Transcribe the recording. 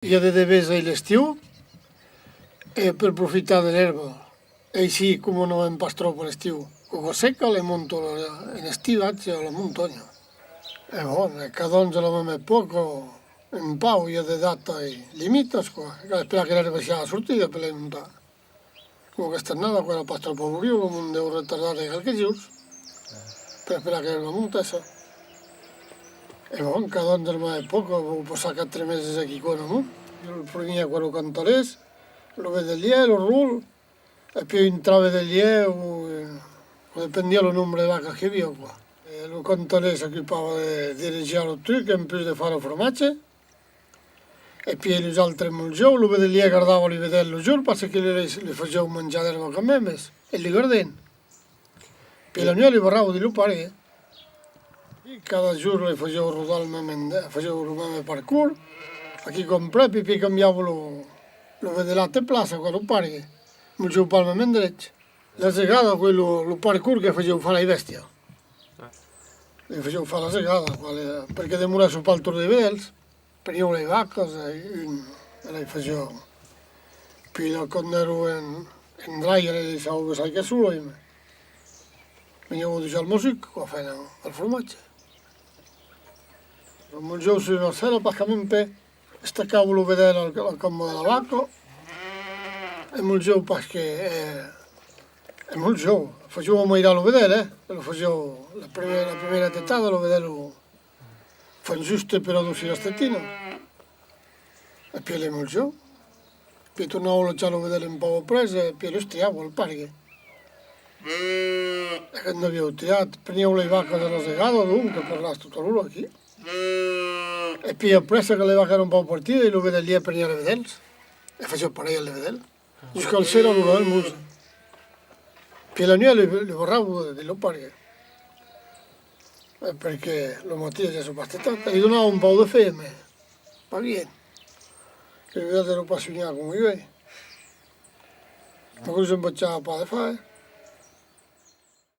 Hi ha de devesa i l'estiu per aprofitar de l'herba. E així, com no em pastrò per l'estiu. Cuando seca le monto in estiva la montagna. E buono, cada onza la meme poco, un pau io de data e limitas, spera che l'erba sia sortita per le montare. Come quest'annata quella pastro povero, non devo ritardare qualche giorno, per sperare che l'erba montesse. E buono, cada onza la meme poco, ho passato 4 mesi aquí con no? Io prenia quello cantalés, lo vedelia, lo rullo, e poi entrava degli dependia del numero di vacche che avevo qua. Lo cantalé si occupava di dirigere il trucco in più di fare il formaggio. E poi gli altri mangiavano, lo vedelia guardavo li vederlo giù, perché li facevo mangiare l'erba con me, e li guardavo. Poi la mia li vorravo di lupare. Cada giorno li facevo rodare facevo il mio parkour. Aquí compré, poi cambiavo lo vedelato in plaza, quello pare, mangiavo palmamente dritto. La segata, quello parkour che facevo fare ai bestie. Li facevo fare la segata, perché demorava sul palto di vederli, prendevo le vacche e le facevo. Poi quando ero in dryer li dicevo sai che solo, venivo a dire al music, a fare il formaggio. Lo mangiavo sulla sera, praticamente staccavo lo vedere al campo della vacca e mangiavo perché facevo mai lo vedere, lo facevo la prima tettata, lo vedevo fan giusto per addossare la stettina e poi le mangiavo. Poi tornavo già a vedere un po' preso e poi lo striavo al parche. E quando avevo tirato, prendevo le vacche dalla segata, dunque per là tutto l'uno qui. E poi appresso che le vacche erano un po' partite, lo vedevo lì a prendere a vederle e facevo parere a vederle. Giusto al sera lo vedevo il muso. Poi la mia le vorravo di parche. Perché la mattina già sono partita, gli donavo un po' di femme, va bene. Che vedete lo appassionato come io. Ma cosa mi faceva fare?